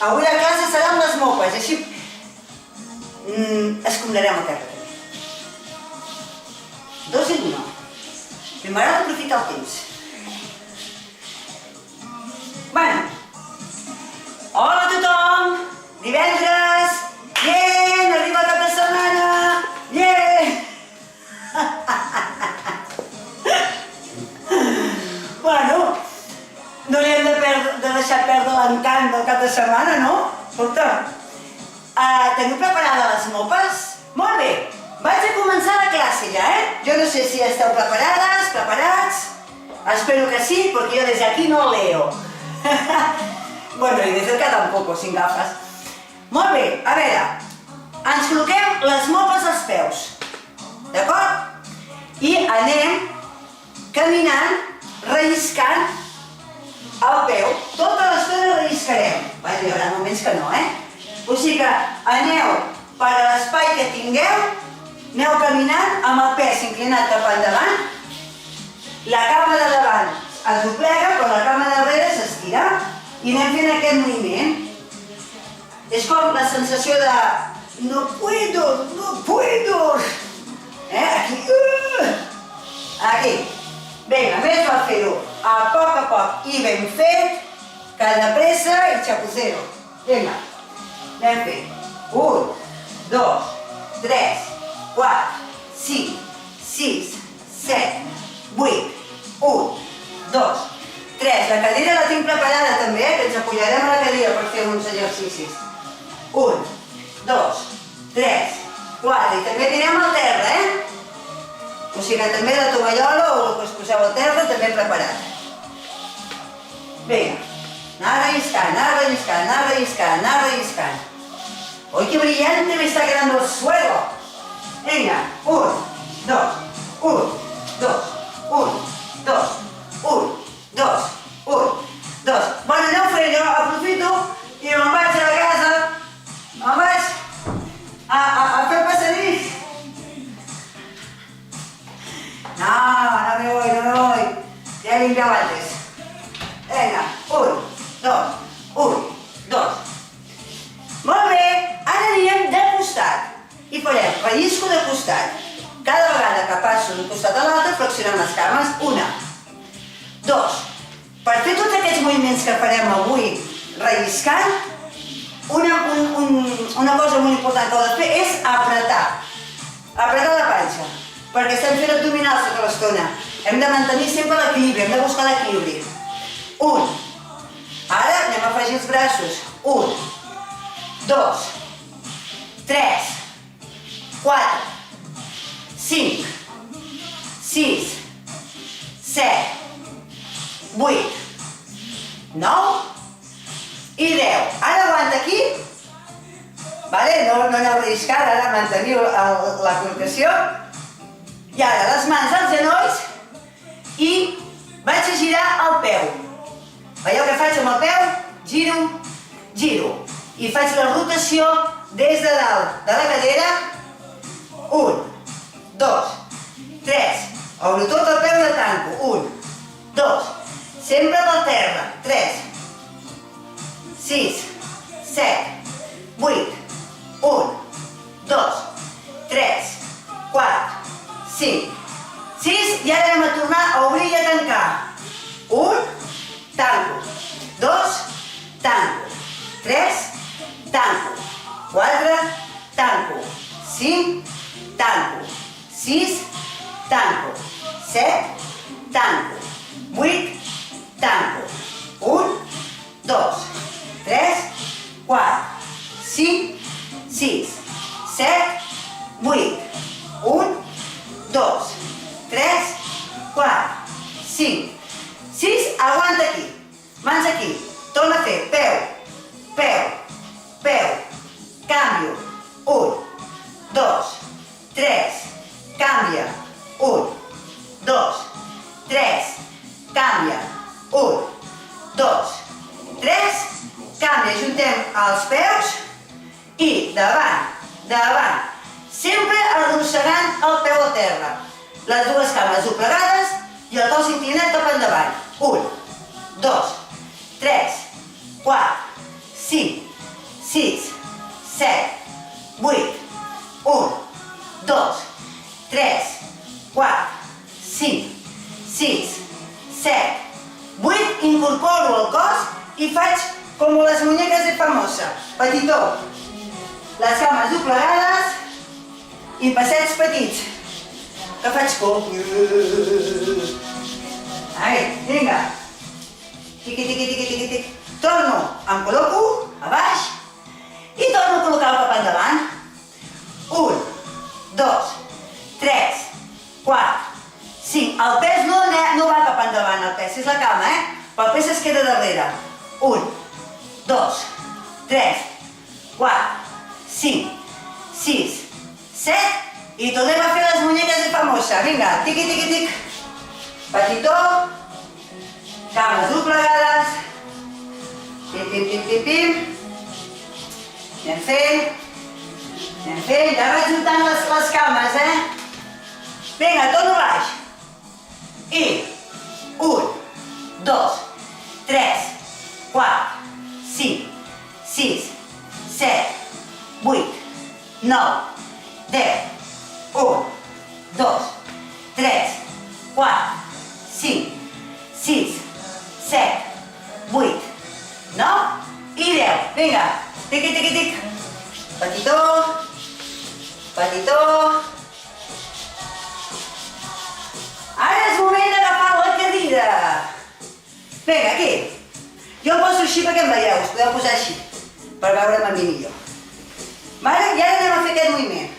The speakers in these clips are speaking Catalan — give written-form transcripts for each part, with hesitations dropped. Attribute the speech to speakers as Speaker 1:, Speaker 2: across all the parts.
Speaker 1: Avui la classe serà amb les mopes, així escombrarem el terra també. 2 i 1. M'agrada aprofitar el temps. Bueno, hola a tothom! Divendres! Bien! Arriba el cap de setmana! Bien! Bueno, no li hem de deixar perdre l'encant del cap de setmana, no? Escolta, teniu preparades les mopes? Molt bé, vaig a començar la classe ja, Jo no sé si esteu preparades, preparats. Espero que sí, porque yo desde aquí no leo. Bueno, i des de cerca tampoc, sin gafes. Molt bé, a veure, ens col·loquem les mopes als peus, d'acord? I anem caminant, relliscant el peu. Tota l'estona relliscarem. Hi haurà moments que no, O sigui que aneu per l'espai que tingueu, aneu caminant amb el pes inclinat cap endavant, la cama de davant es doblega, però la cama de darrere s'estira i anem fent aquest moviment. És com la sensació de no puedo, no puedo. Aquí. Aquí. Vinga, més per fer-ho a poc i ben fet, que de pressa i xapucero. Vinga, anem fent. 1, 2, 3, 4, 5, 6, 7, 8, 1, 2, 3. La cadira la tinc preparada també, que ens apoyarem a la cadira per fer uns exercicis. 1, 2, 3, 4. I també tirem al terra, O sigui que també la tovallola o el que us poseu al terra també preparat. Vinga, anar relliscant, anar relliscant, anar relliscant, anar relliscant. ¡Uy, qué brillante me está quedando el suelo! Venga, 1, 2, 1, 2, 1, 2, 1, 2, 1, 2. Bueno, aneu fent, jo aprofito i me'n vaig a la casa, me'n vaig a fer passadís. No me voy, ya he limpiado antes. Venga, 1, 2, 1, 2. Molt bé, ara anirem de costat i farem rellisco de costat. Cada vegada que passo d'un costat a l'altre flexionem les cames. 1, 2. Per fer tots aquests moviments que farem avui relliscant, una cosa molt important que heu de fer és apretar. Apretar la panxa, perquè estem fent abdominals tota l'estona. Hem de mantenir sempre l'equilibri, hem de buscar l'equilibri. 1. Ara anem a afegir els braços. 1, 2, 3, 4, 5, 6, 7, 8, 9 i 10. Ara aguanta aquí, no aneu relliscant, ara manteniu la col·locació. I ara les mans als genolls i vaig a girar el peu. Veieu què faig amb el peu? Giro, giro. I faig la rotació des de dalt de la cadera. 1, 2, 3. Obro tot el peu de tanco. 1, 2. Sempre pel terra. 3, 6, 7, 8, 1, 2, 3, 4, 5, 6. I ara anem a tornar a obrir i a tancar. 1, tanco. 2, tanco. 3, tanco. 4, tanco. 5, tanco. 6, tanco. 7, tanco. 8, tanco. 1, 2, 3, 4, 5, 6, 7, 8, 1, 2, 3, 4, 5, 6, aguanta aquí, mans aquí, torna a fer, peu, peu, peu, canvio, 1, 2, 3, canvia, 1, 2, 3, canvia, 1, 2, 3, canvia, juntem els peus i davant, davant, sempre arrossegant el peu a terra, les dues cames doblegades i el cos inclinat cap endavant. 1, 2, 3, 4, 5, 6, 7, 8, 1, 2, 3, 4, 5, 6, 7, 8, incorporo el cos i faig com les muñeques de famosa, petitó, les cames doblegades i passets petits, que faig com... Vinga, tiqui, tiqui, tiqui, tiqui, tiqui, torno, em col·loco a baix i torno a col·locar el cap endavant. 1, 2, 3, 4, 5. El pes no va cap endavant, el pes és la cama, però el pes es queda darrere. 1, 2, 3, 4, 5, 6, 7 i tornem a fer les muñeques de famosa. Vinga, tiqui, tiqui, tic. Petitó, cames doblegades, pim, pim, pim, pim, pim. Anem fent, ja vaig juntant les cames, Vinga, torno baix. I 1, 2, 3, 4, 5, 6, 7, 8, 9, 10, 1, 2, 3, 4, 5, 6, 7, 8, 9 i 10. Vinga, tiqui, tiqui, tic. Petitó, petitó. Ara és moment d'agafar la cadira. Vinga, aquí. Jo em poso així perquè em veieu, us podeu posar així, per veure'm a mi millor. Vale? I ara anem a fer aquest moviment.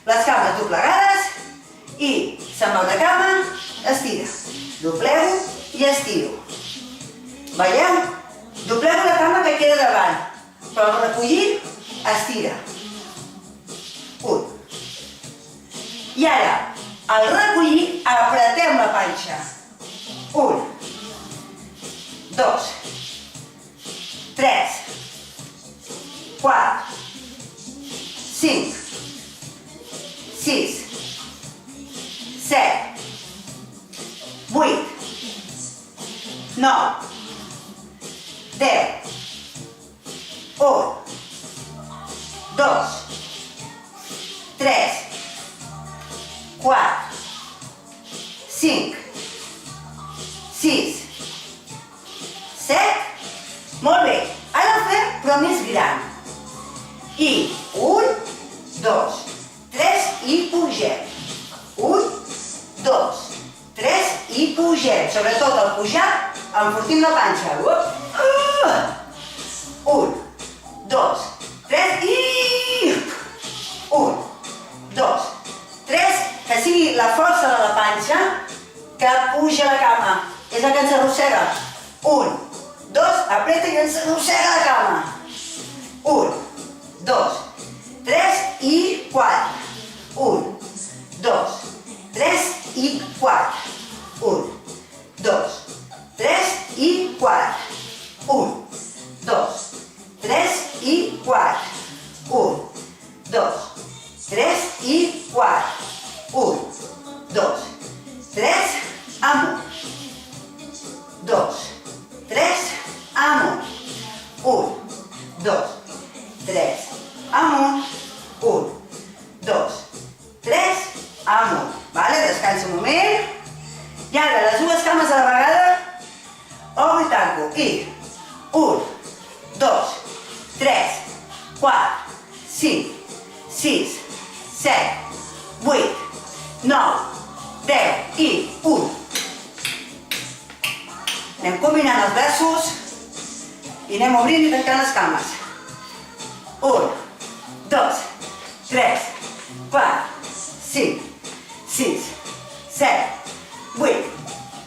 Speaker 1: Les cames doblegades i se'n va una cama, estira. Doblego i estiro. Veieu? Doblego la cama que queda davant, però al recollir, estira. 1. I ara, al recollir, apretem la panxa. 1, 2, 3, 4, 5, 6, 7, 8, 9, 10, 1, 2, 3, 4, 5, 6, 7, molt bé, ara ho fem però més gran. I 1, 2, 3 i pugem. 1, 2, 3 i pugem. Sobretot al pujar enfortim la panxa. 1, 2, 3 i... 1, 2, 3, que sigui la força de la panxa que puja la cama. És la que ens arrossega. 1, 2, apreta i ens arrossega la cama. 1, 2, 3 i 4. 1, 2, 3 i 4. 1, 2, 3 i 4. 1, 2, 3 i 4. 1, 2, 3 i 4. 1, 2, 3, amunt. 2, 3, amunt. 1, 2, 3, amunt. 1, 2, 3, amunt. Vale? Descansa un moment. I ara les dues cames a la vegada. Obro i tanco. I 1, 2, 3, 4, 5, 6, 7, 8, 9, 10 i 1. Anem combinant els braços i anem obrint i tancant les cames. 1, 2, 3, 4, 5, 6, 7, 8,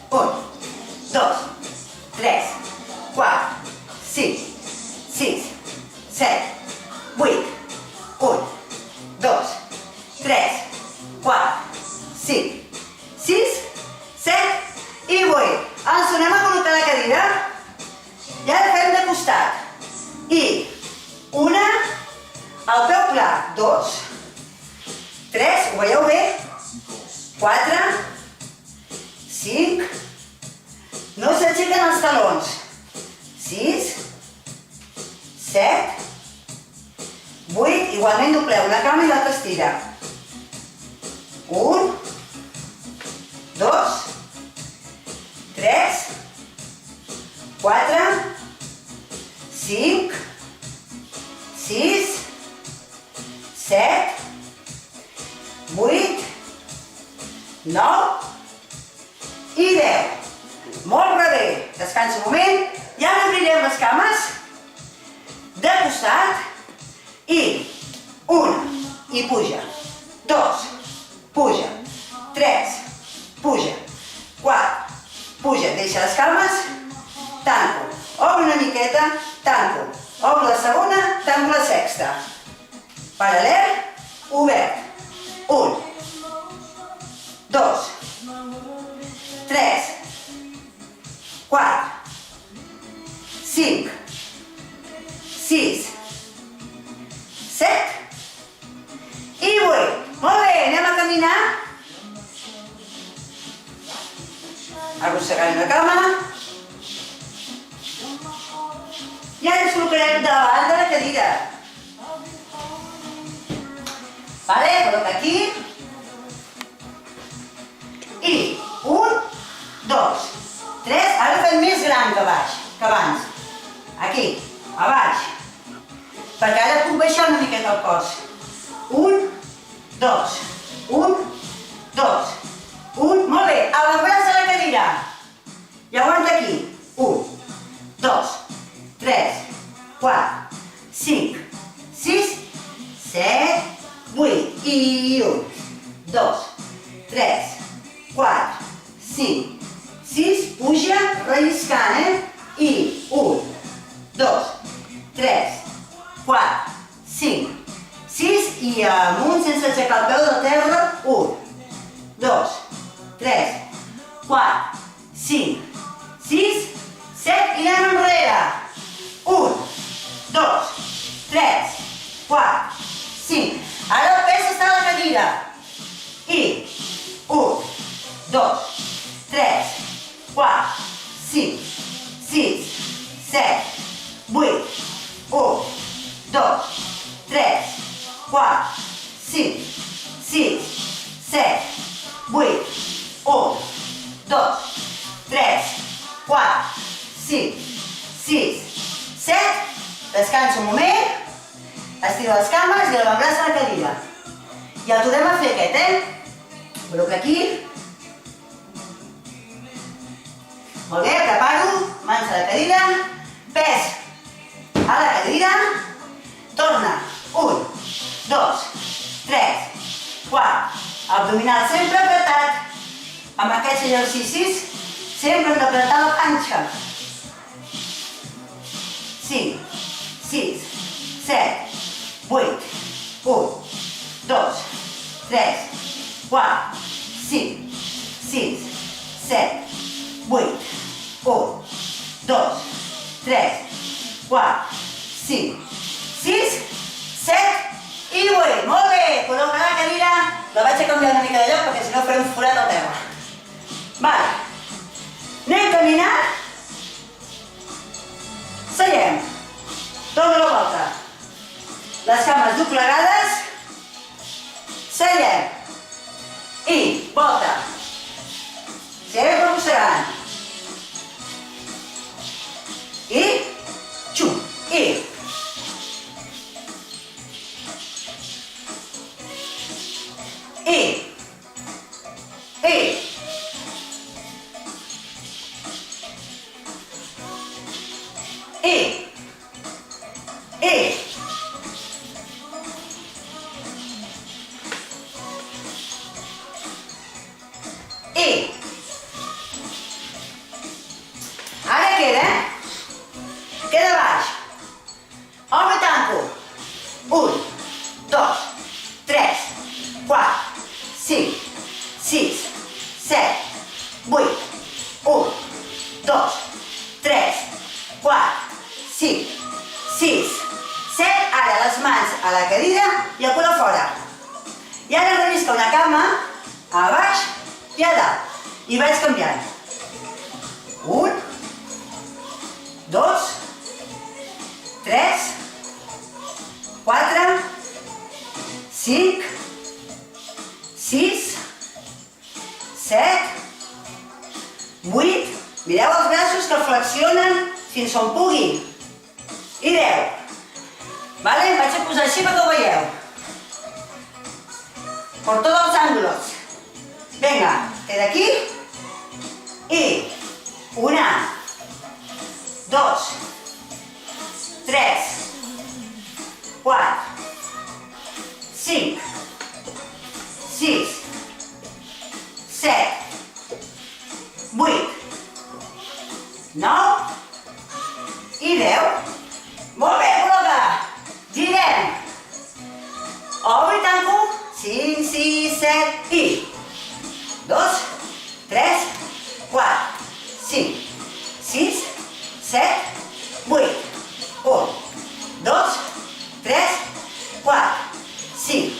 Speaker 1: 1, 2, 3, 4, 5, 6, 7, 8, 1, 2, 3, 4, 5, 6, 7 i 8. Ens tornem a col·locar la cadira i ara fem de costat. I una, el peu pla, 2, 3, ho veieu bé? 4, 5, no s'aixequen els talons, 6, 7, 8, igualment dobleu una cama i l'altra estira. 1, 2, 3, 4, 5, 6, 7, 8, 9 i 10. Molt bé. Descansa un moment. I ara obrirem les cames de costat i 1 i puja, 2, puja, 3, puja, 4, puja, deixa les cames, tanco, obro una miqueta, tanco, obro la segona, tanco la sexta, paral·lel, obert, 1, 2, 3, 4, 5, 6, 7 i 8. Molt bé, anem a caminar. Arrossegarem la cama. I ara ens col·locarem davant de la cadira. Vale, col·loca aquí. I 1, 2, 3, ara fem més gran que abans. Aquí, a baix. Perquè ara puc baixar una miqueta el cos. 1, 2, 1, 2, 1, molt bé. A l'embraç de la cadira. I aguanta aquí. 1, 2, 3, 4, 5, 6, 7, 8. I 1, 2, 3, 4, 5, 6, puja, relliscant, I 1, 2, 3, 4, 5, 6 i amunt sense aixecar el peu de terra. 1, 2, 3, 4, 5, 6, 7 i anem enrere. 1, 2, 3, 4, 5. Ara el pes està a la cadira. I 1, 2, 3, 4, 5, 6, 7, 8, 1, 2, 3, 4, 5, 6, 7, 8, 1, 2, 3, 4, 5, 6, 7. Descansa un moment, estira les cames i l'avantbraç a la cadira. I el tornem a fer aquest, Col·loca aquí. Molt bé, preparo, mans a la cadira, pes a la cadira, torna, 1, 2, 3, 4, abdominal sempre apretat. Amb aquests exercicis sempre hem d'apretar la panxa. 5, 6, 7, 8, 1, 2, 3, 4, 5, 6, 7, 8, 1, 2, 3, 4, 5, 6, 7 i 8. Molt bé, col·loca la cadira. La vaig a canviar una mica de lloc perquè si no faré un forat al terra. Vale. Anem caminant. Seiem. Dóna la volta. Les cames doblegades. Seiem. I volta. Sempre mossegant. I xum. I. I. I. I. I. I. Ara queda baix. Obro i tanco. 1, 2, 3, 4, 5, 6, 7, 8, 1, 2, 3, 4, 5, 6, 7. Ara les mans a la cadira i el cul a fora. I ara rellisca una cama a baix i a dalt. I vaig canviant. 1, 2, 3, 4, 5, 6, 7, 8, mireu els braços que flexionen fins on pugui, i 10. Vale? Em vaig a posar així perquè ho veieu. Por tots els ángulos. Vinga, queda aquí. I 1, 2, 3, 4, 5, 6, 7, 8, 9 i 10. Molt bé, col·loca. Girem. Obro i tanco. 5, 6, 7 i 2, 3, 4, 5, 6, 7, 8, 1, 2, 3, 4, 5,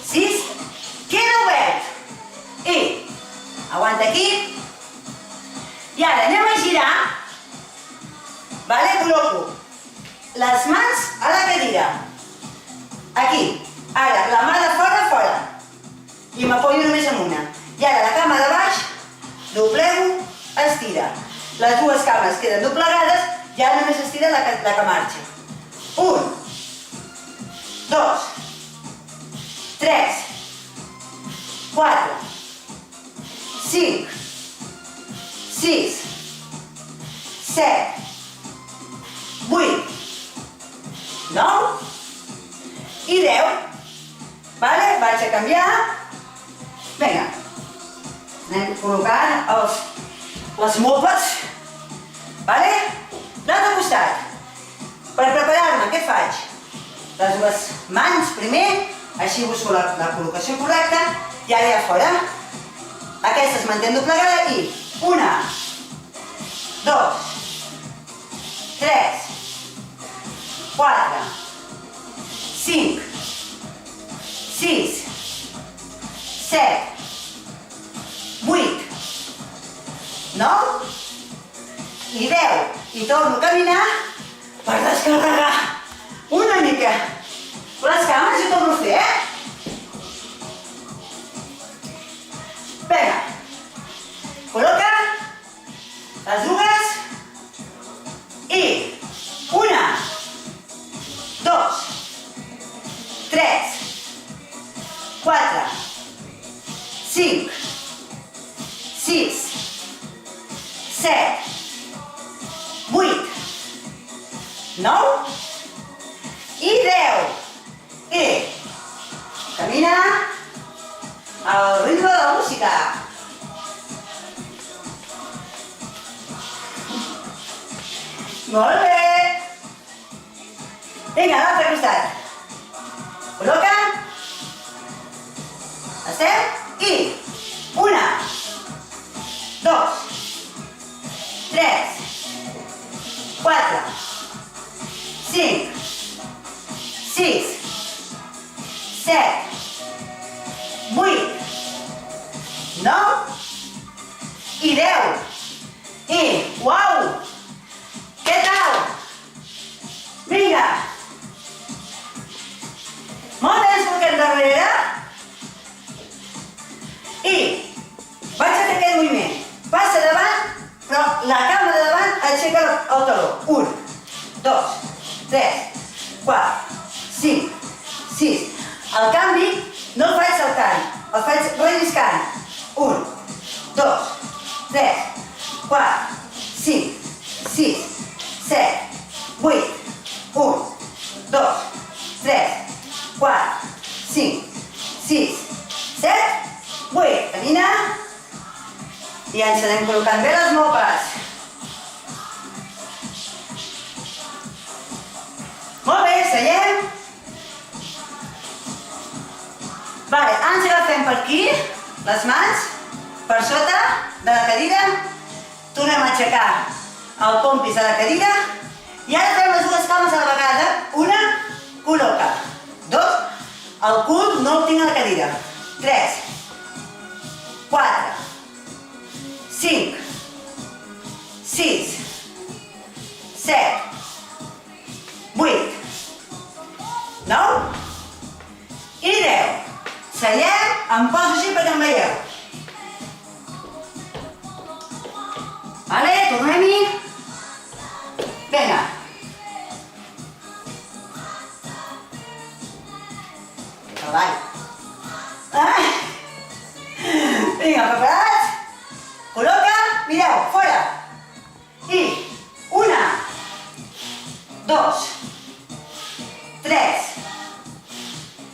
Speaker 1: 6, queda obert. I aguanta aquí. I ara anem a girar. Vale? Col·loco les mans a la cadira. Aquí. Ara, la mà de fora, fora. I m'apoyo només amb una. I ara la cama de baix, doblego, estira. Les dues cames queden doblegades i ara només estira la que marxa. 1, 2, 3, 4, 5, 6, 7, 8, 9 i 10. Vale? Vaig a canviar. Vinga. Anem col·locant les mopes. Vale? L'altre costat. Per preparar-me, què faig? Les dues mans primer, així busco la col·locació correcta, i ara ja fora. Aquesta es manté doblegada i 1, 2, 3, 4, 5, 6, 7, 8, 9 i 10. I torno a caminar per descarregar una mica les cames i torno a fer, Vinga. Col·loca les dues i 1, 2, 3, 4, 5, 6, 7, 8, 9 i 10. I camina al ritme de la música. Molt bé. Vinga, a l'altre costat. Col·loca. Estem i 1, 2, 3, 4, 5, 6, 7, 8, 9 i 10. I, uau! Què tal? Vinga! Molt bé, ens col·loquem darrere. I vaig a fer aquest moviment. Passa davant, però la cama de davant aixeca el taló. 1, 2, 3, 4, 5, 6. El canvi no el faig saltant, el faig relliscant. 1, 2, 3, 4, 5, 6, 7, 8, 1, 2, 3, 4, 5, 6, 7, 8. Camina. I ens anem col·locant bé les mopes. Molt bé, seiem. Vale, ens agafem per aquí, les mans, per sota de la cadira. Tornem a aixecar el pompis de la cadira. I ara fem les dues cames a la vegada. Una, col·loca. 2, el cul no el tinc a la cadira. 3, 4, 5, 6, 7, 8, 9 i 10. Seiem, em poso així perquè em veieu. Vale, tornem-hi. Vinga. Avall. Vinga, preparats? Col·loca, mireu, fora. I 1, 2, 3,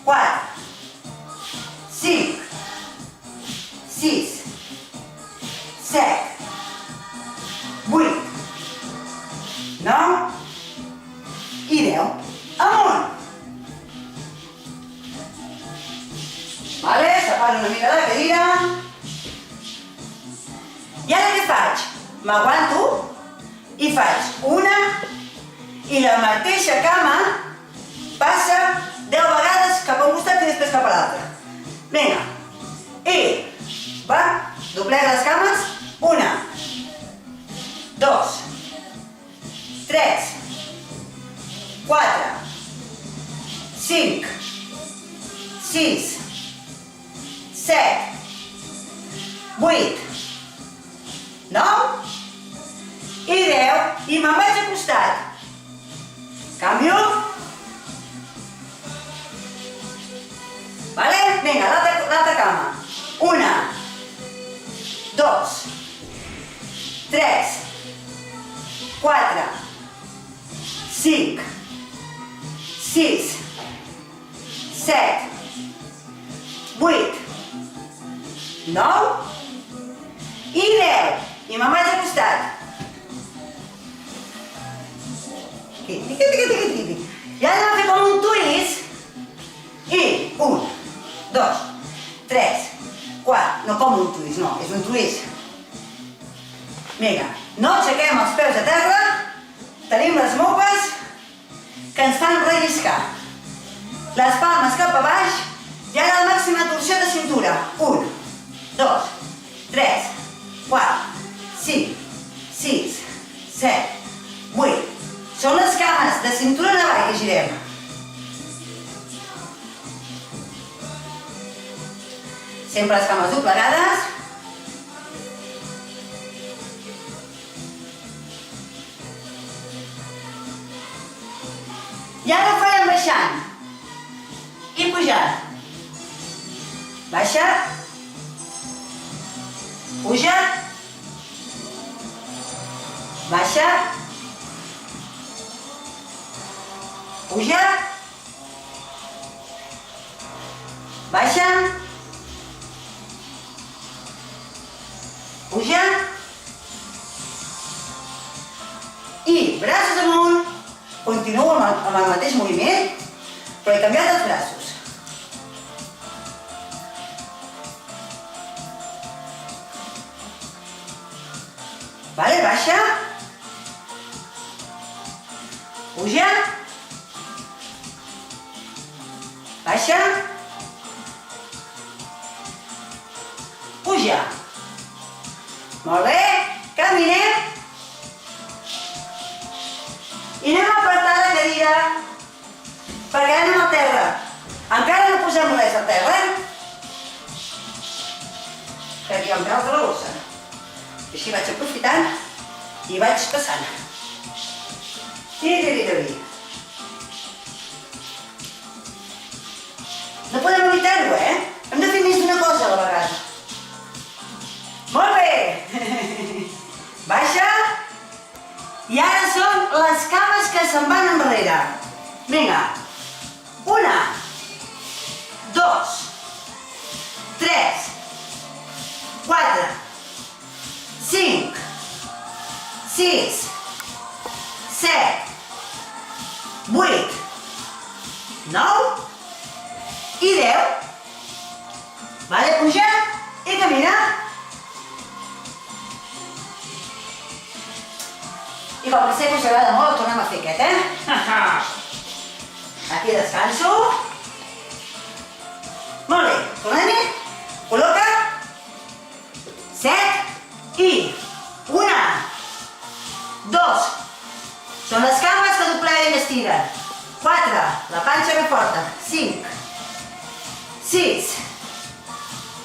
Speaker 1: 4, 5, 6, 7, 8, 9 i 10. Amunt! Vale, separo una mica la cadira. I ara què faig? M'aguanto i faig una i la mateixa cama passa 10 vegades cap a un costat i després cap a l'altre. Vinga. I va, doblega les cames. 1, 2, 3, 4, 5, 6, 7, 8, 9 i 10 i me'n vaig a costat. Canvio. Vale? Vinga, l'altra cama. 1, 2, 3, 4, 5, 6, 7, 8, 9 i 10. I me'n vaig a costat. I ara anem a fer com un twist. I 1, 2, 3, 4. No com un twist, no, és un twist. Vinga, no aixequem els peus a terra. Tenim les mopes que ens fan relliscar. Les palmes cap a baix. I ara la màxima torsió de cintura. 1, 2, 3, 4, 5, 6, 7, 8. Són les cames de cintura en avall que girem. Sempre les cames doblegades. I ara ho farem baixant i pujant. Baixa, puja, baixa, puja, baixa, puja i braços amunt. Continuo amb el mateix moviment, però he canviat els braços. Vale, baixa, puja, baixa, puja. Molt bé, caminem. I anem a apartar la cadira perquè anem a terra. Encara no posem res a terra, perquè hi ha un peus de la bossa. Així vaig aprofitant i vaig passant. Tiri-tiri-tiri. No podem evitar-ho, Hem de fer més d'una cosa a la vegada. Molt bé! Baixa. I ara són les cames que se'n van enrere. Vinga. 1, 2, 3, 4, 5, 6, 7, 8, 9 i 10. Vale, puja i camina. I com que sé que us agrada molt, tornem a fer aquest, Aquí descanso. Molt bé, tornem-hi. Col·loca. 7 i 1, 2. Són les cames que doblega i estira. 4, la panxa ben forta. 5, 6,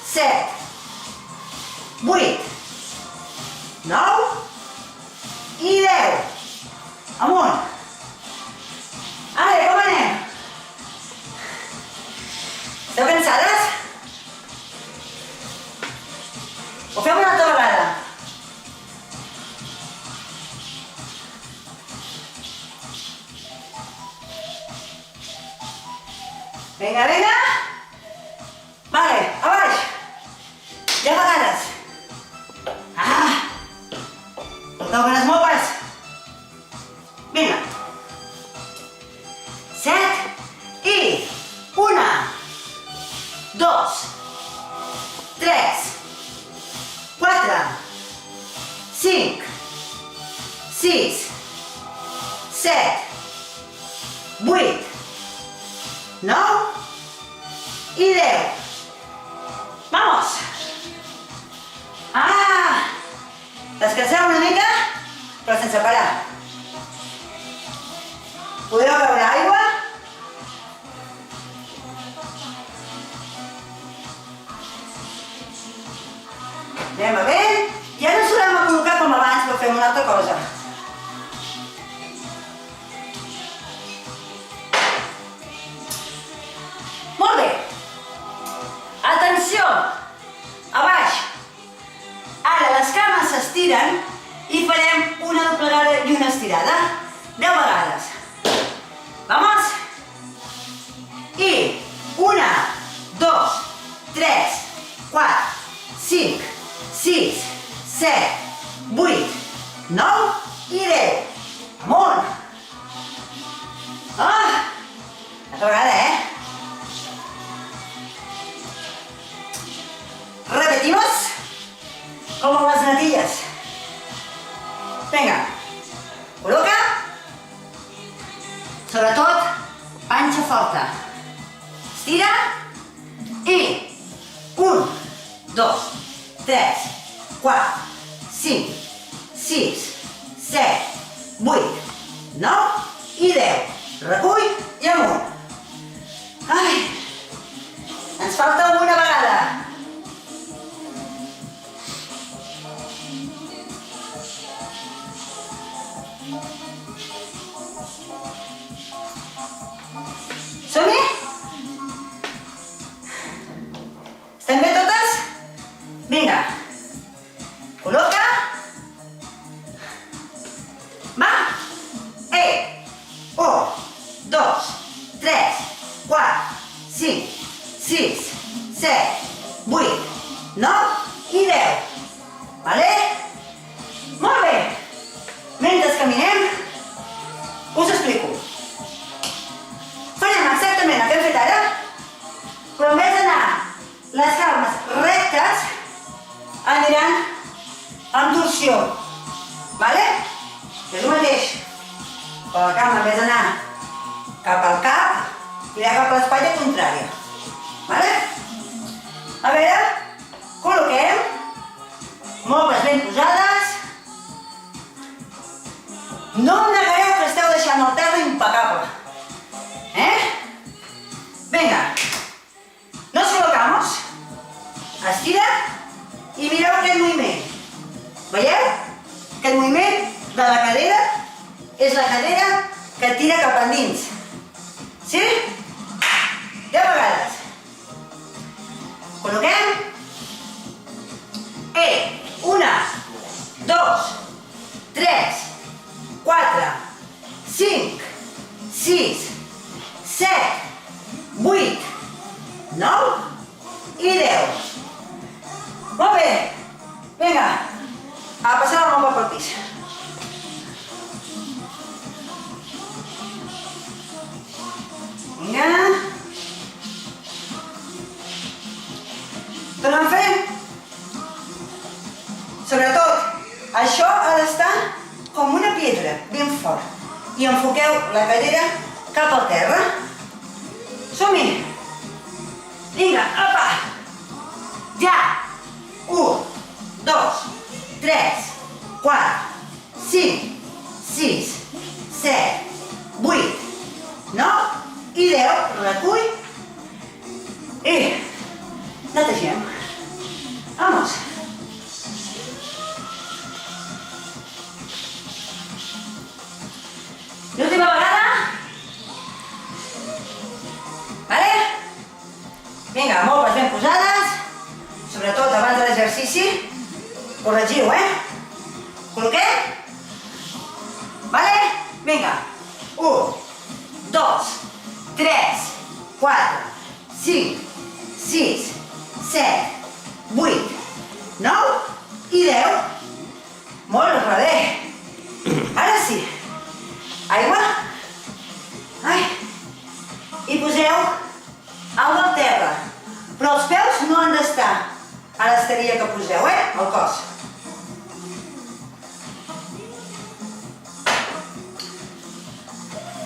Speaker 1: 7, 8, 9 i 10. Amunt. Ara, com anem? Esteu cansades? Ho fem una altra vegada. Vinga, vinga. Vale, a baix. 10 vegades. Toquen les mopes. Vinga. 7 i 1, 2, 3, 4, 5, 6, 7, 8, 9 i 10. Vamos! Descanseu una mica, però sense parar. Podeu beure aigua. Anem a bé. Ja no ens tornem a col·locar com abans, però fem una altra cosa. Molt bé. Atenció! A baix. Ara les cames s'estiren i farem una doblegada i una estirada. 10 vegades. Vamos. I 1, 2, 3, 4, 5, 6, 7, 8, 9 i 10. Amunt. Altra vegada, Repetimos como las natillas. Vinga. Col·loca. Sobretot, panxa forta. Estira. I 1, 2, 3, 4, 5, 6, 7, 8, 9 i 10. Recull i amunt. Ens falta una vegada. Som-hi? Estem bé totes? Vinga. Col·loca. Va. 1, 2, 3, 4, 5, 6, 7, 8, 9 i 10. Vale? Molt bé. Mentre caminem, us explico. Farem exactament el que hem fet ara, però en vez d'anar les cames rectes, aniran amb torsió. Vale? És el mateix. Però la cama, en vez d'anar cap al cap, anirà cap a l'espatlla contrària. Vale? A veure, col·loquem. Mopes ben posades. No em negareu que esteu deixant el terra impecable. Venga, nos colocamos, estira i mireu aquest moviment. Veieu? Aquest moviment de la cadera és la cadera que tira cap endins. Sí? 10 vegades. Col·loquem. 1, 2, 3, 4, 5, 6, 7, 8, 9 i 10. Molt bé. Vinga, a passar la mopa pel pis. Vinga. Tornem fent. Sobretot, això ha d'estar com una pedra, ben fort. I enfoqueu la cadera cap al terra. Som-hi! Vinga, apa! Ja! 1, 2, 3, 4, 5, 6, 7, 8, 9 Netegem. Vamos. L'última vegada. Vale? Vinga, moltes ben posades. Sobretot abans de l'exercici. Corregiu, Col·loquem? Vale? Vinga. 1, 2, 3, 4, 5, 6, 7, 8, 9 i 10. Molt bé. Ara sí. Aigua. Ai. I poseu aigua al terra. Però els peus no han d'estar a l'esteria que poseu, al cos.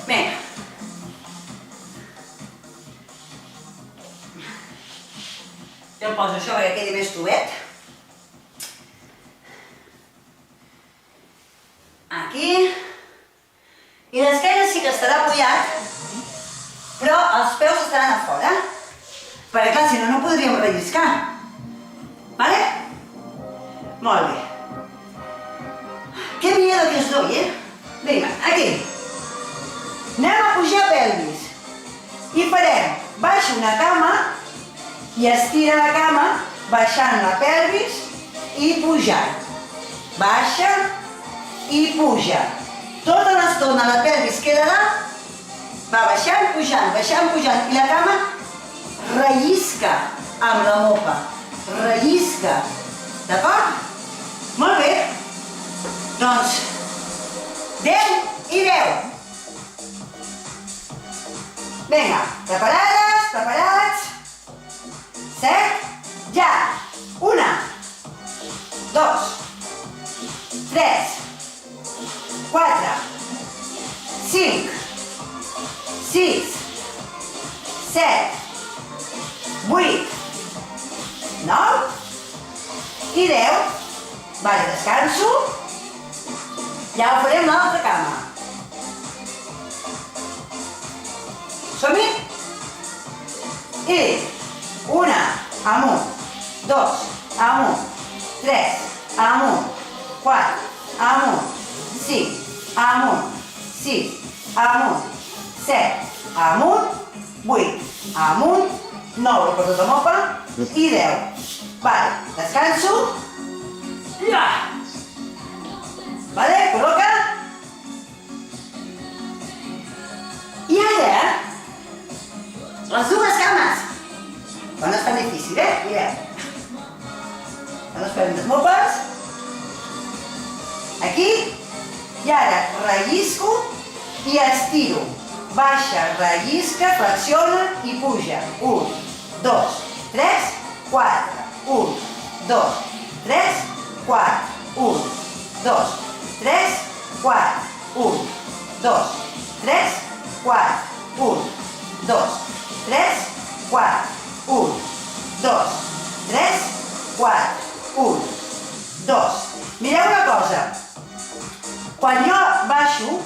Speaker 1: Vinga. Jo em poso això perquè quedi més tovet. Aquí. I l'esquena sí que estarà apoyat, però els peus estaran a fora. Perquè clar, si no, no podríem relliscar. Vale? Molt bé. Qué miedo que os doy, Vinga, aquí. Anem a pujar pelvis. I farem, baixo una cama i estira la cama baixant la pelvis i pujant. Baixa i puja. Tota l'estona la pelvis quedarà, va baixant, pujant, i la cama rellisca amb la mopa. Rellisca. D'acord? Molt bé. Doncs, 10 i 10. Vinga, preparades, preparats. 7, ja. 1, 2, 3, 4, 5, 6, 7, 8, 9 i 10. Vale, descanso. Ja ho farem l'altra cama. Som-hi? I 1, amunt, 2, amunt, 3, amunt, 4, amunt, 5, amunt, 6, amunt, 7, amunt, 8, amunt, 9, per tota mopa, i 10. Vale, descanso. Ja! Vale, col·loca. I ara, les dues cames. No és tan difícil, Mireu. Ara esperem les mopes. Aquí. I ara rellisco i estiro. Baixa, rellisca, flexiona i puja. 1, 2, 3, 4. 1, 2, 3, 4. 1, 2, 3, 4. 1, 2, 3, 4. 1, 2, 3, 4. 1, 2, 3, 4. 1, 2. Mireu una cosa. Quan jo baixo,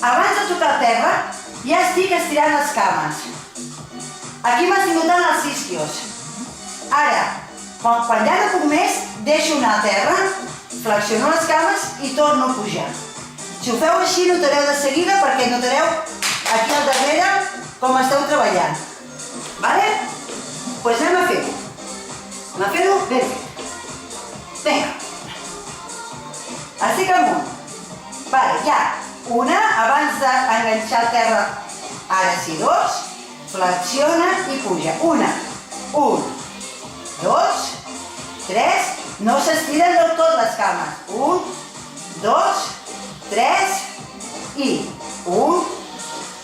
Speaker 1: abans de tocar el terra, ja estic estirant les cames. Aquí m'estic notant els isquios. Ara, quan ja no puc més, deixo anar a terra, flexiono les cames i torno a pujar. Si ho feu així, notareu de seguida perquè notareu aquí al darrere com esteu treballant. Vale? Doncs anem a fer-ho. Anem a fer-ho ben fet. Vinga. Estic amunt. Vale, ja. Una, abans d'enganxar el terra, ara sí, 2, flexiona i puja. 1, 2, 3, no s'estiren del tot les cames. 1, 2, 3 i 1,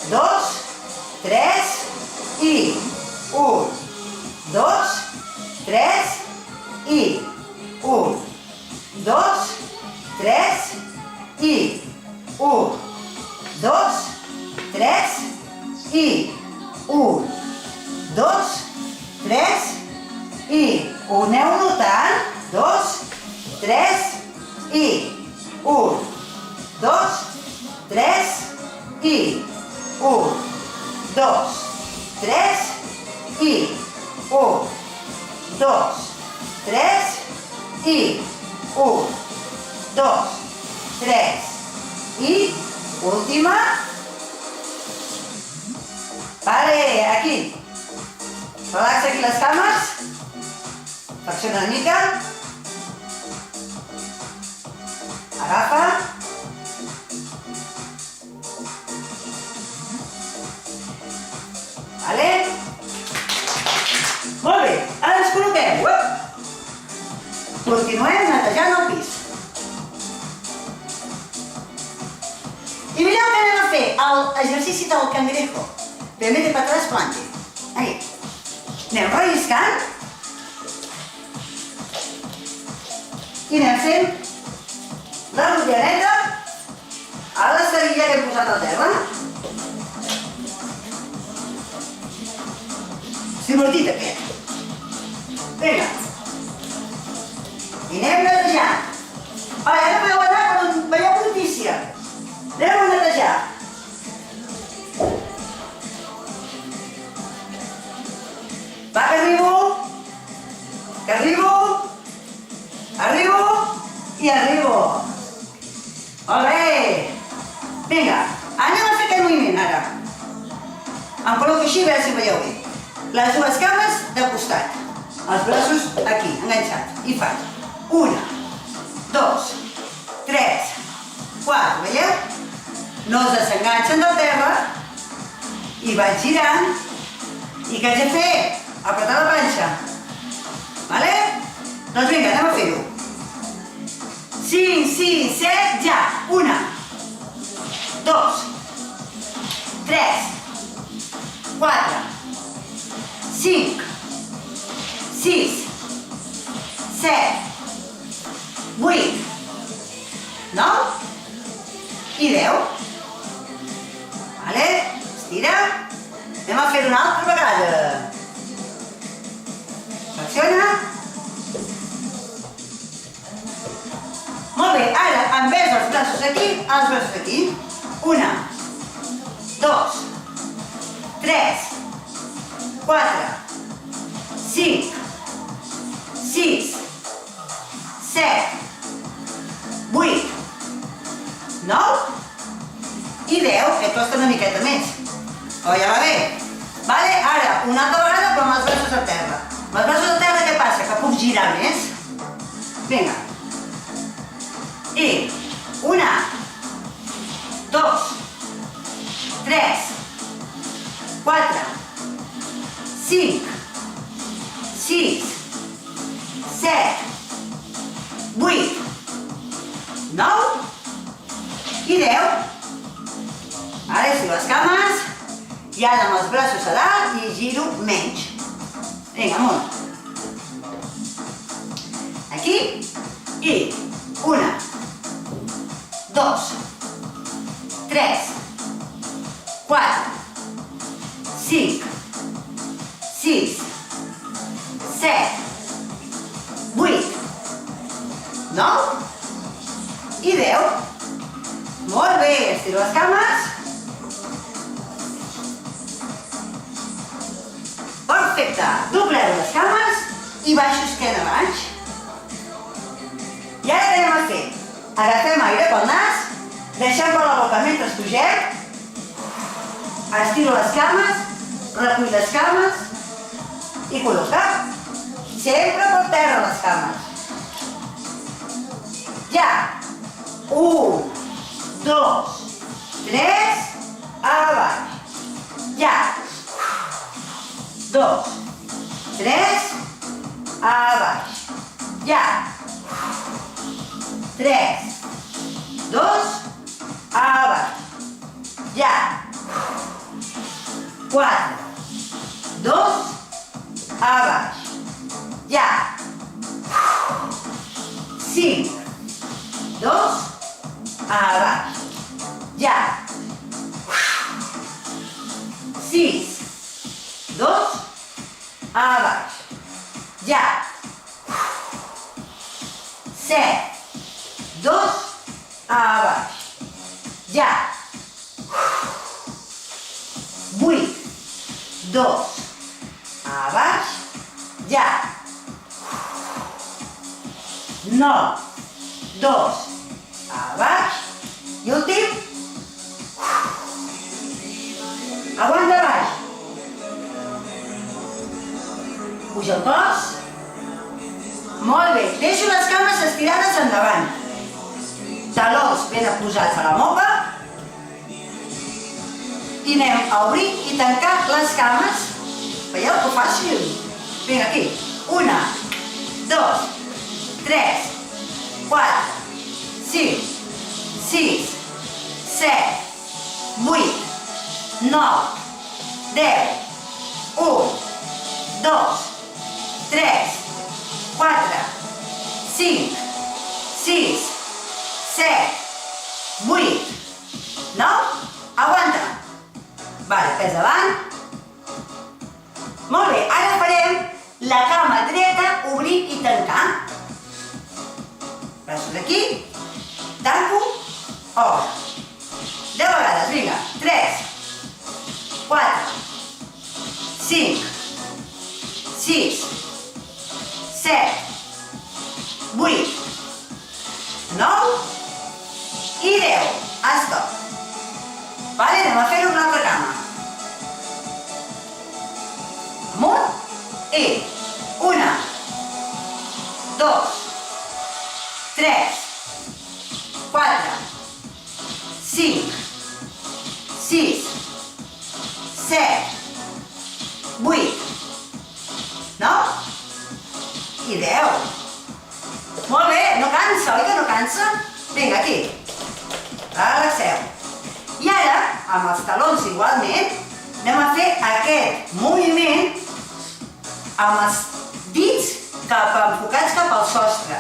Speaker 1: 2, 3 i 1, 2, 3 i 1, 2, 3 i 1, 2, 3 i 1, 2, 3 i ho aneu notant? 2, 3 i 1, 2, 3 i 1, 2, 3 I. 1, 2, 3. I. 1, 2, 3. I. Última. Vale, aquí. Relaxa aquí les cames. Flexiona una mica. Agafa. Vale? Molt bé, ara ens col·loquem. Continuem netejant el pis. I mireu que anem a fer l'exercici del cangrejo. Primer de patràs planche. Aquí. Anem relliscant. I anem fent la rotllaneta a l'esterilla que hem posat al terra. Divertit aquest. Vinga. I anem netejant. Ja no podeu anar per on veieu notícia. Anem a netejar. Va, que arribo. Que arribo. Arribo i arribo. Molt bé. Vinga, anem a fer aquest moviment ara. Em col·loco així, a veure si ho veieu bé. Les dues cames de costat. Els braços aquí, enganxats. I faig 1, 2, 3, 4. Veieu? No es desenganxen del terra. I vaig girant. I què haig de fer? Apretar la panxa. Vale? Doncs vinga, anem a fer-ho. 5, 6, 7, ja. 1, 2, 3, 4, 5, 6, 7, 8, 9 i 10. Vale? Estira. Anem a fer una altra vegada. Flexiona. Molt bé, ara envers els braços aquí, els braços aquí. 1, 2, 3, 4, 5, 6, 7, 8, 9 i 10, que costa una miqueta més. Però ja va bé. Vale? Ara, una altra vegada, però amb els braços a terra. Amb els braços a terra què passa? Que puc girar més. Vinga. I 1, 2, 3, 4, 5, 6, 7, 8, 9 i 10. Ara estiro les cames i ara amb els braços a dalt i giro menys. Vinga, amunt. Aquí i 1, 2, 3, 4, 5, 6, 7, 8, 9 i 10. Molt bé, estiro les cames. Perfecte, dobleu les cames i baixo esquena a baix. I ara què anem a fer? Agafem aire pel nas, deixem per la boca mentre pugem, estiro les cames, recull les cames i col·loca. Sempre per terra les cames. Ja. 1, 2, 3, a baix. Ja. 2, 3, a baix. Ja. 3, 2, a baix. Ja. 4, 2, a baix. Ja. 5, 2, a baix. Ja. 6, 2, a baix. Ja. 7, 2, a baix. Ja. 8, 2, a baix, llarg. 9, 2, a baix, i últim. Aguanta baix. Puja el cos. Molt bé, deixo les cames estirades endavant. Talons ben posats a la mopa. I anem a obrir i tancar les cames. Veieu que fàcil? Vinga, aquí. 1, 2, 3, 4, 5, 6, 7, 8, 9, 10, 1, 2, 3, 4, 5, 6, 7, 8, 9, aguanta. Vale, pes davant. Molt bé, ara farem la cama dreta, obrir i tancar. Braços aquí, tanco, obro. 10 vegades, vinga. 3, 4, 5, 6, 7, 8, 9 i 10. Stop. Vale, anem a fer una altra cama. Amunt i 1, 2, 3, 4, 5, 6, 7, 8, 9 i 10. Molt bé, no cansa, oi que no cansa? Vinga, aquí. Relaxeu. I ara, amb els talons igualment, anem a fer aquest moviment amb els dits enfocats cap al sostre.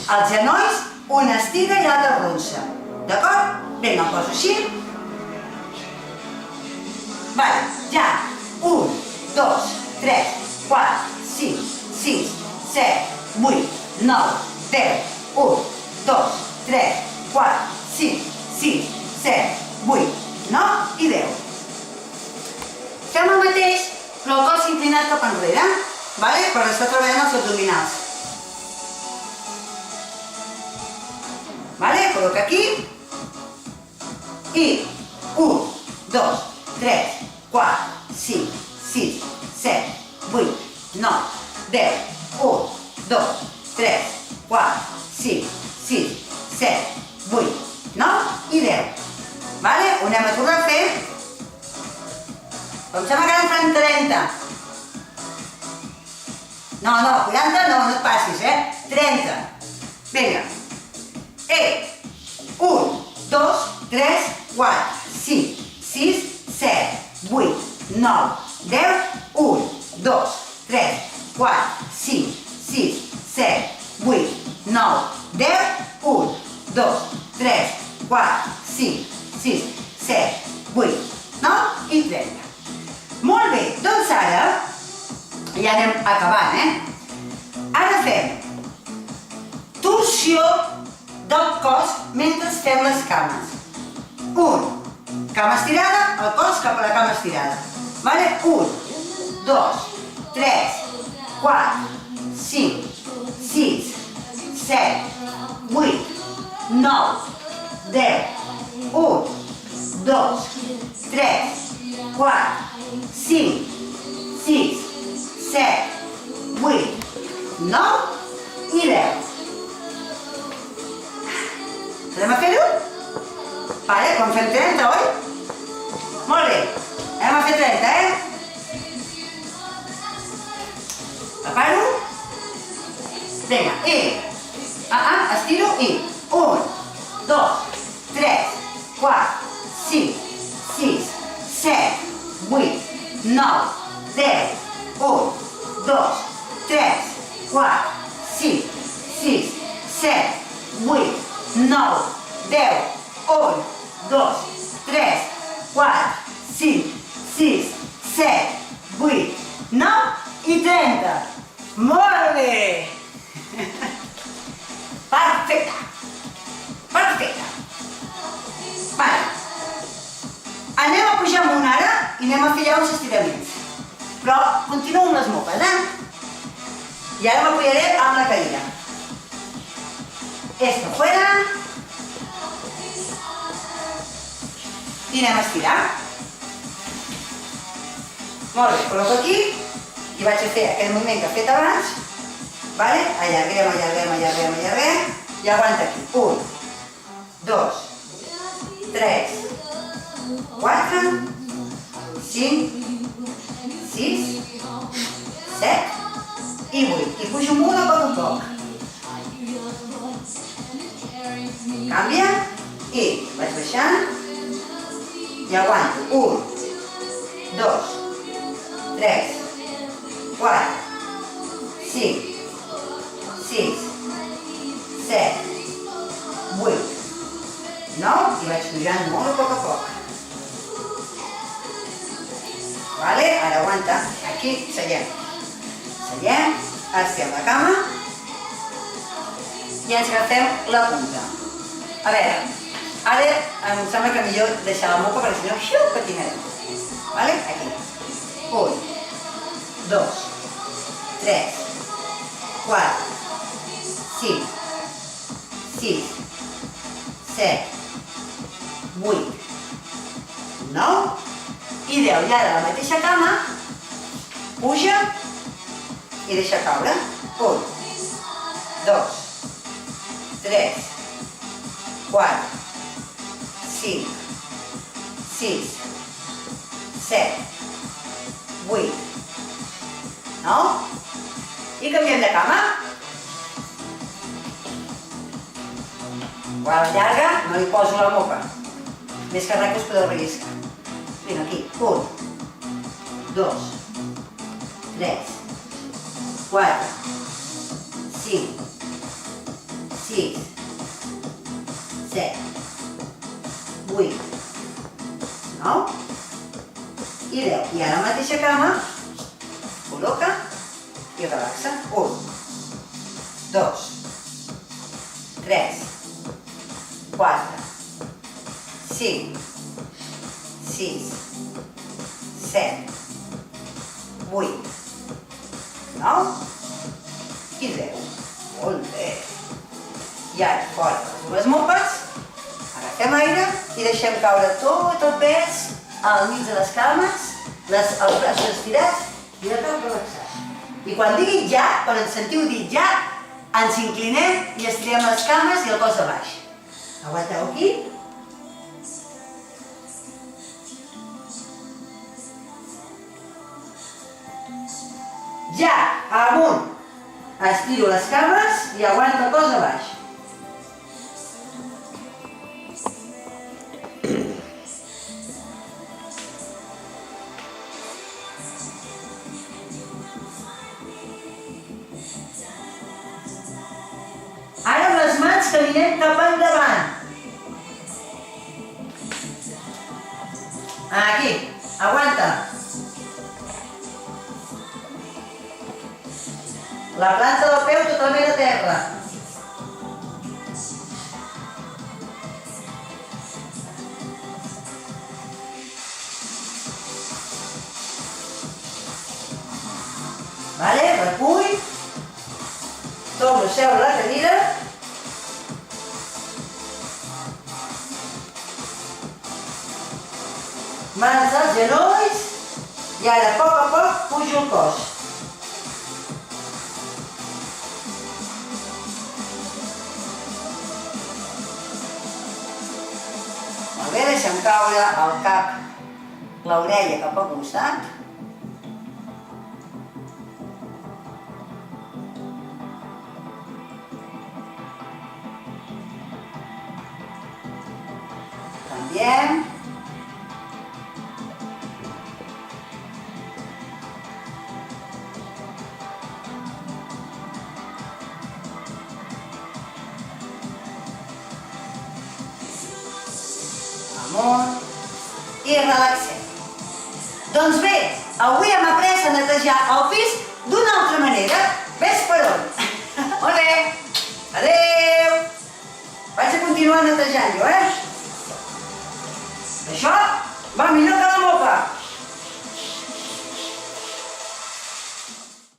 Speaker 1: Els genolls, un estira i l'altre arronsa. D'acord? Vinga, em poso així. Vale, ja. 1, 2, 3, 4, 5, 6, 7, 8, 9, 10, 1, 2, 3, 4, 5, 6, 7, 8, 9 i 10. Fem el mateix, però el cos inclinat cap enrere, per estar treballant els abdominals. Col·loca aquí i 1, 2, 3, 4, 5, 6, 7, 8, 9, 10, 1, 2, 3, 4, 5, 6, 7, 8, 9 i 10. Ho anem a tornar a fer. Em sembla que ara en fan 30. No, 40 no et passis, 30. Vinga. 1, 2, 3, 4, 5, 6, 7, 8, 9, 10, 1, 2, 3, 4, 5, 6, 7, 8, 9, 10, 1, 2, 3, 4, 5, 6, 7, 8, 9 i 30. Molt bé, doncs ara ja anem acabant, Ara fem torsió del cos mentre fem les cames. 1, cama estirada, el cos cap a la cama estirada. 1, 2, 3, 4, 5, 6, 7, 8, 9, 10, 1, 2, 3, 4, 5, 6, 7, 8, 9 i 10. Anem a fer-ho? Com fem 30, oi? Molt bé, anem a fer 30, Preparo. Vinga, estiro i 1, 2, 3, 4, 5, 6, 7, 8, 9, 10, 1, 2, 3, 4, 5, 6, 7, 8, 9, 10, 1, 2, 3, 4, 5, 6, 7, 8, 9 i 30. Molt bé! Perfecte! Perfecte! Anem a pujar amunt ara i anem a fer ja uns estiraments. Però continuo amb les mopes, I ara m'apoyaré amb la cadira. Esto fuera. I anem a estirar. Molt bé, col·loco aquí i vaig a fer aquell moviment que he fet abans. Allarguem i aguanta aquí. 1, 2, 3, 4, 5, 6, 7 i 8. I pujo amunt a poc a poc. Canvia i vaig baixant i aguanto. 1, 2, 3, 4, 5, 6, 7, 8, 9 i vaig pujant molt a poc a poc. Ara aguanta, aquí seiem. Seiem, estem la cama i ens agafem la punta. A veure, ara em sembla que millor deixar la moca perquè si no patinarem. Aquí. 1, 2, 3, 4, 5, 6, 7, 8, 9 i 10. I ara la mateixa cama, puja i deixa caure. 1, 2, 3, 4, 5, 6, 7, 8, 9 i canviem de cama. Quan llarga no li poso la moca. Més que res que us podeu relliscar. Vinga, aquí. 1, 2, 3, 4, 5, 6, 7, 8, 9 i 10. I ara la mateixa cama, col·loca i relaxa. 1, 2, 3, 4, 5, 6, 7, 8, 9 i 10. Molt bé. I ara, fora les mopes, agafem aire i deixem caure tot el pes al mig de les cames, els braços estirats i de cap relaxat. I quan digui ja, quan ens sentiu dir ja, ens inclinem i estirem les cames i el cos de baix. Aguanteu aquí. Ja, amunt. Estiro les cames i aguanto el cos de baix. Ara amb les mans caminem cap endavant. Aquí, aguanta. La planta del peu totalment a terra. Recull. Torno a seure a la cadira. Mans als genolls. I ara, a poc, pujo el cos. Molt bé, deixem caure el cap, l'orella cap al costat. Canviem. Amunt. I relaxem. Doncs bé, avui hem après a netejar el pis d'una altra manera. Ves per on? Molt bé. Adéu. Vaig a continuar netejant jo, Això va millor que la moca.